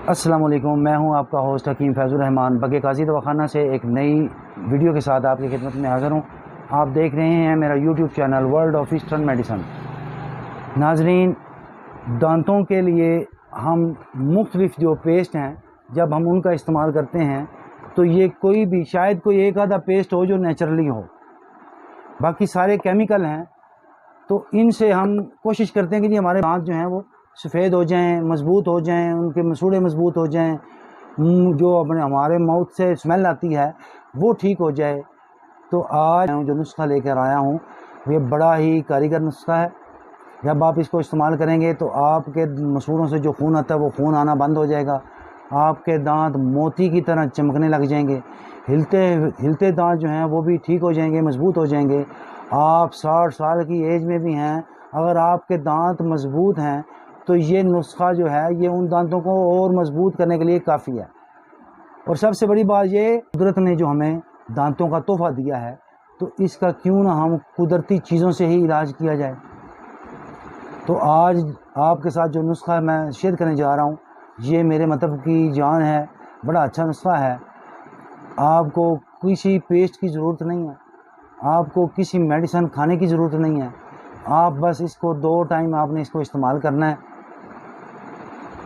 अस्सलाम वालेकुम, मैं हूं आपका होस्ट हकीम फैज़ुर रहमान बगे काजी दवाखाना से एक नई वीडियो के साथ आपकी खिदमत में हाज़िर हूं। आप देख रहे हैं मेरा YouTube channel world of eastern medicine. नाजरीन, दांतों के लिए हम मुख्तलिफ जो पेस्ट हैं, जब हम उनका इस्तेमाल करते हैं तो ये कोई भी शायद कोई एक आधा पेस्ट हो जो नेचुरली हो, बाकी सारे केमिकल हैं। तो इनसे हम कोशिश करते हैं कि हमारे दांत जो हैं वो सफ़ेद हो जाएं, मज़बूत हो जाएं, उनके मसूड़े मज़बूत हो जाएं, जो अपने हमारे माउथ से स्मेल आती है वो ठीक हो जाए। तो आज जो नुस्खा लेकर आया हूँ ये बड़ा ही कारीगर नुस्खा है। जब आप इसको इस्तेमाल करेंगे तो आपके मसूड़ों से जो खून आता है वो खून आना बंद हो जाएगा। आपके दांत मोती की तरह चमकने लग जाएंगे। हिलते दांत जो हैं वो भी ठीक हो जाएंगे, मज़बूत हो जाएंगे। आप 60 साल की एज में भी हैं, अगर आपके दांत मज़बूत हैं तो ये नुस्खा जो है ये उन दांतों को और मज़बूत करने के लिए काफ़ी है। और सबसे बड़ी बात ये, कुदरत ने जो हमें दांतों का तोहफ़ा दिया है तो इसका क्यों ना हम कुदरती चीज़ों से ही इलाज किया जाए। तो आज आपके साथ जो नुस्खा मैं शेयर करने जा रहा हूँ ये मेरे मतलब की जान है, बड़ा अच्छा नुस्खा है। आपको किसी पेस्ट की ज़रूरत नहीं है, आपको किसी मेडिसिन खाने की ज़रूरत नहीं है। आप बस इसको 2 टाइम आपने इसको इस्तेमाल करना है।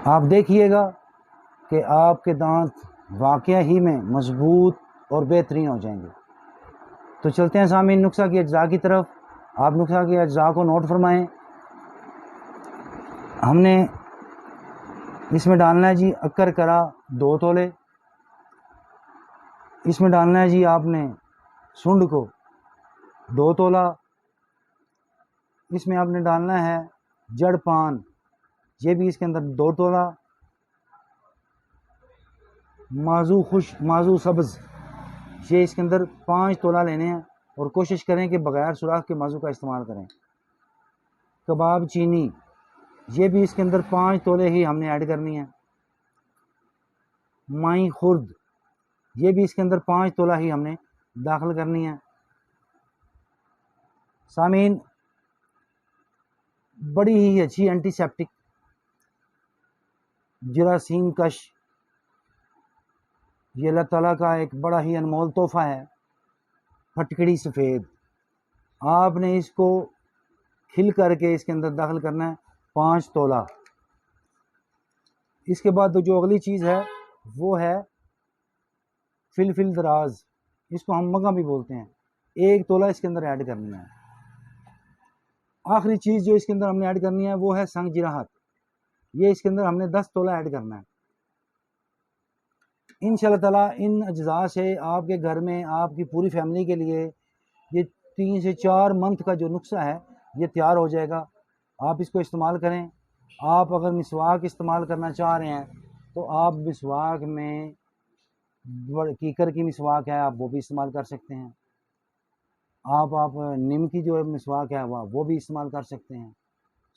आप देखिएगा कि आपके दांत वाकई ही में मज़बूत और बेहतरीन हो जाएंगे। तो चलते हैं सामीन नुस्खा की अज्जा की तरफ। आप नुस्खा के अज्जा को नोट फरमाएं। हमने इसमें डालना है जी अक्कर करा 2 तोले। इसमें डालना है जी आपने सुंड को 2 तोला। इसमें आपने डालना है जड़ पान, ये भी इसके अंदर 2 तोला। माजू सब्ज़, ये इसके अंदर 5 तोला लेने हैं और कोशिश करें कि बगैर सुराख के माजू का इस्तेमाल करें। कबाब चीनी, ये भी इसके अंदर 5 तोले ही हमने ऐड करनी है। माई खुर्द, ये भी इसके अंदर 5 तोला ही हमने दाखिल करनी है। सामीन, बड़ी ही अच्छी एंटीसेप्टिक जरासीम कश, ये अल्लाह ताला का एक बड़ा ही अनमोल तोहफ़ा है। फटकड़ी सफ़ेद, आपने इसको खिल करके इसके अंदर दाखिल करना है 5 तोला। इसके बाद जो अगली चीज़ है वो है फिल दराज, इसको हम मगा भी बोलते हैं, 1 तोला इसके अंदर ऐड करना है। आखिरी चीज़ जो इसके अंदर हमने ऐड करनी है वो है संग जिराहत, ये इसके अंदर हमने 10 तोला ऐड करना है। इंशाअल्लाह ताला इन अज्जा से आपके घर में आपकी पूरी फैमिली के लिए ये 3 से 4 मंथ का जो नुस्खा है ये तैयार हो जाएगा। आप इसको इस्तेमाल करें। आप अगर मिसवाक इस्तेमाल करना चाह रहे हैं तो आप मिसवाक में कीकर की मिसवाक है, आप वो भी इस्तेमाल कर सकते हैं। आप नीम की जो मिसवाक है वो भी इस्तेमाल कर सकते हैं।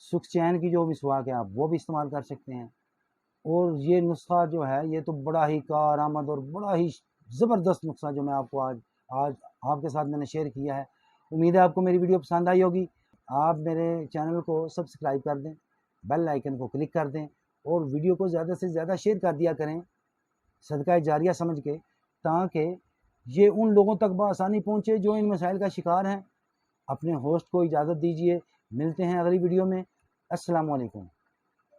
सुखचैन की जो मिसवाक है आप वो भी इस्तेमाल कर सकते हैं। और ये नुस्खा जो है ये तो बड़ा ही कारआमद और बड़ा ही ज़बरदस्त नुस्खा जो मैं आपको आज आपके साथ मैंने शेयर किया है। उम्मीद है आपको मेरी वीडियो पसंद आई होगी। आप मेरे चैनल को सब्सक्राइब कर दें, बेल आइकन को क्लिक कर दें और वीडियो को ज़्यादा से ज़्यादा शेयर कर दिया करें सदका जारिया समझ के, ताकि ये उन लोगों तक बआसानी पहुँचे जो इन मसाइल का शिकार हैं। अपने होस्ट को इजाज़त दीजिए, मिलते हैं अगली वीडियो में। अस्सलाम वालेकुम।